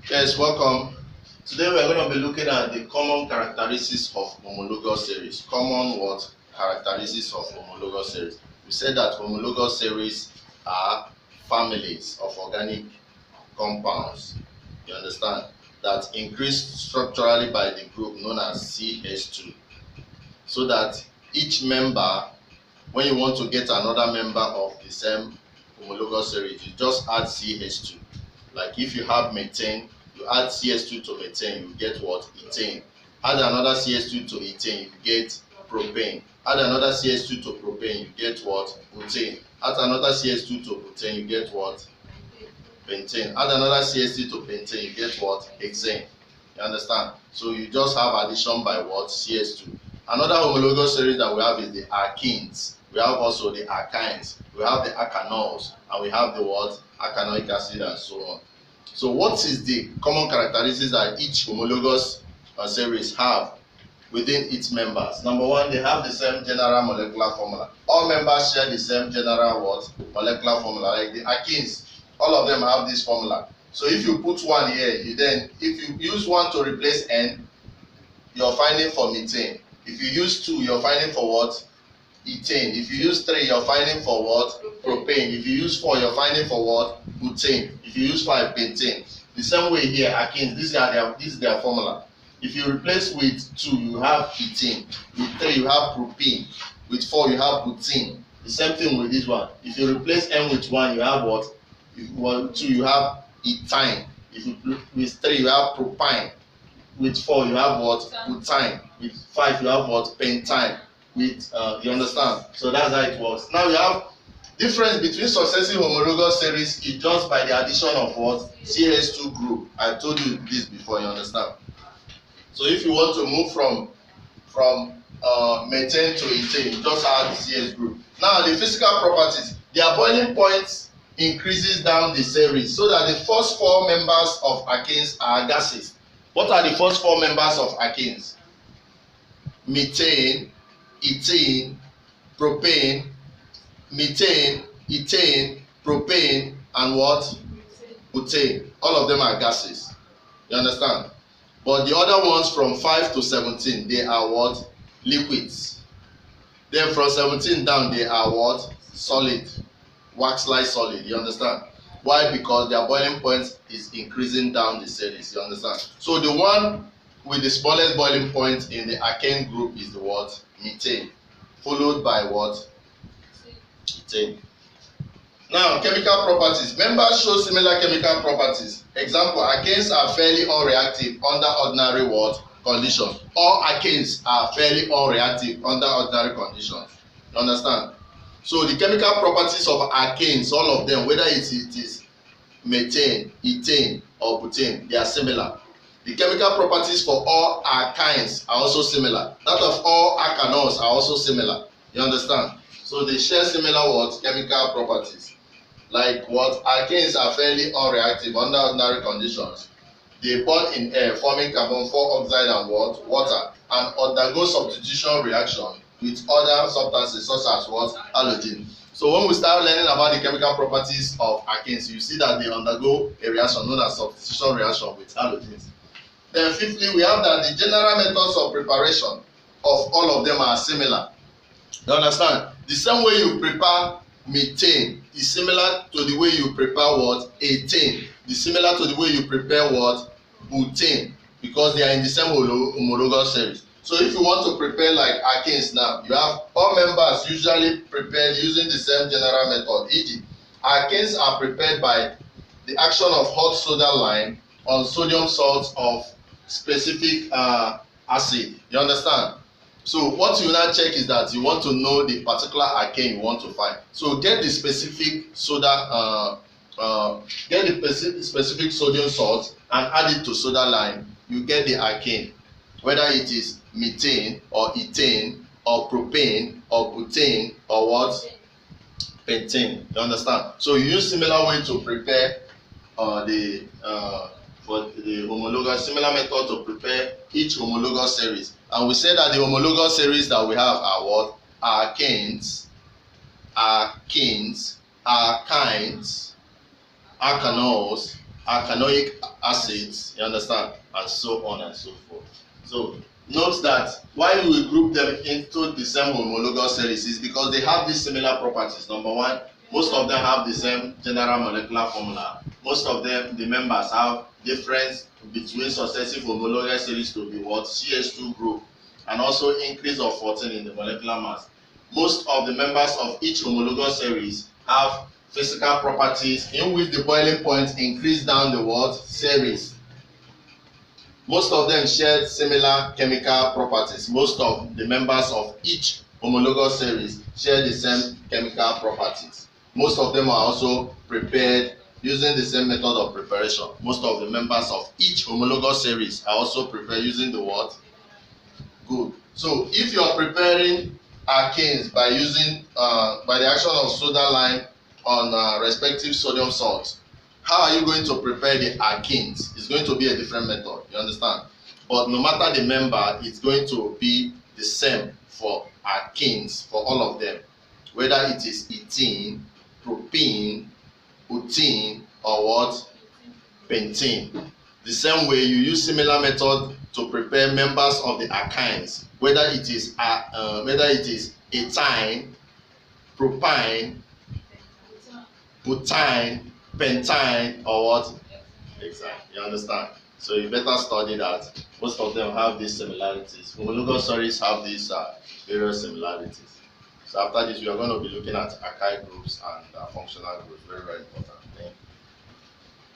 Yes, welcome. Today we are going to be looking at the common characteristics of homologous series. Common what? Characteristics of homologous series. We said that homologous series are families of organic compounds. You understand? That increase structurally by the group known as CH2. So that each member, when you want to get another member of the same homologous series, you just add CH2. Like if you have methane, you add CH2 to methane, you get what? Ethane. Add another CH2 to ethane, you get propane. Add another CH2 to propane, you get what? Butane. Add another CH2 to butane, you get what? Pentane. Add another CH2 to pentane, you get what? Hexane. You understand? So you just have addition by what? CH2. Another homologous series that we have is the alkenes. We have also the alkynes. We have the alkanols, and we have the what? Alkanoic acid and so on. So what is the common characteristics that each homologous series have within its members? Number one, they have the same general molecular formula. All members share the same general what? Molecular formula. Like the alkenes, all of them have this formula. So if you put one here, if you use one to replace N, you're finding for methane. If you use 2, you're finding for what? Ethane. If you use 3, you're finding for what? Propane. If you use 4, you're finding for what? Butane. If you use 5, pentane. The same way here, alkenes, this is their formula. If you replace with 2, you have ethane. With 3, you have propane. With 4, you have butane. The same thing with this one. If you replace N with 1, you have what? With 2, you have ethane. With 3, you have propane. With 4, you have what? Butane. With 5, you have what? Pentane. With you understand? So that's how it works. Now you have difference between successive homologous series is just by the addition of what? CH2 group. I told you this before, you understand? So if you want to move from methane to ethane, you just add CH group. Now the physical properties, their boiling point increases down the series so that the first 4 members of alkanes are gases. What are the first 4 members of alkanes? Methane, ethane, propane, methane, ethane, propane, and what? Butane. All of them are gases. You understand? But the other ones from 5 to 17, they are what? Liquids. Then from 17 down, they are what? Solid. Wax-like solid. You understand? Why? Because their boiling point is increasing down the series. You understand? So the one with the smallest boiling point in the alkane group is the what? Methane. Followed by what? Ethane. Now, chemical properties. Members show similar chemical properties. Example, alkanes are fairly unreactive under ordinary what? Conditions. All alkanes are fairly unreactive under ordinary conditions. You understand? So the chemical properties of alkanes, all of them, whether it is methane, ethane, or butane, they are similar. The chemical properties for all alkynes are also similar. That of all alkanols are also similar. You understand? So they share similar what? Chemical properties. Like what? Alkanes are fairly unreactive under ordinary conditions. They burn in air, forming carbon 4 oxide and what? Water, and undergo substitution reaction with other substances such as what? Halogen. So when we start learning about the chemical properties of alkanes, you see that they undergo a reaction known as substitution reaction with halogens. Then fifthly, we have that the general methods of preparation of all of them are similar. You understand? The same way you prepare methane is similar to the way you prepare what? Ethane. Is similar to the way you prepare what? Butane. Because they are in the same homologous series. So if you want to prepare like alkanes now, you have all members usually prepared using the same general method. E.g., alkanes are prepared by the action of hot soda lime on sodium salts of specific acid. You understand? So what you now check is that you want to know the particular alkane you want to find. So get the specific soda, get the specific sodium salt and add it to soda lime. You get the alkane, whether it is methane or ethane or propane or butane or what? Pentane. You understand? So you use similar way to prepare for the homologous, similar method to prepare each homologous series. And we said that the homologous series that we have are what? Alkanes, alkenes, alkynes, alkanols, arachidonic acids, you understand, and so on and so forth. So note that why we group them into the same homologous series is because they have these similar properties. Number one, most of them have the same general molecular formula. Most of them, the members, have difference between successive homologous series to be what? CH2 group, and also increase of 14 in the molecular mass. Most of the members of each homologous series have physical properties in which the boiling point increase down the what? Series. Most of them share similar chemical properties. Most of the members of each homologous series share the same chemical properties. Most of them are also prepared using the same method of preparation. Most of the members of each homologous series are also prepared using the what? Good. So if you are preparing alkanes by using by the action of soda lime on respective sodium salts, how are you going to prepare the alkenes? It's going to be a different method, you understand? But no matter the member, it's going to be the same for alkenes, for all of them, whether it is ethene, propene, butene, or what? Pentene. The same way you use similar method to prepare members of the alkynes, whether it is ethine, propyne, butane, pentine, or what? Exactly. You understand? So you better study that. Most of them have these similarities. Homologous series have these various similarities. So after this, we are going to be looking at alkyl groups and functional groups. Very, very important.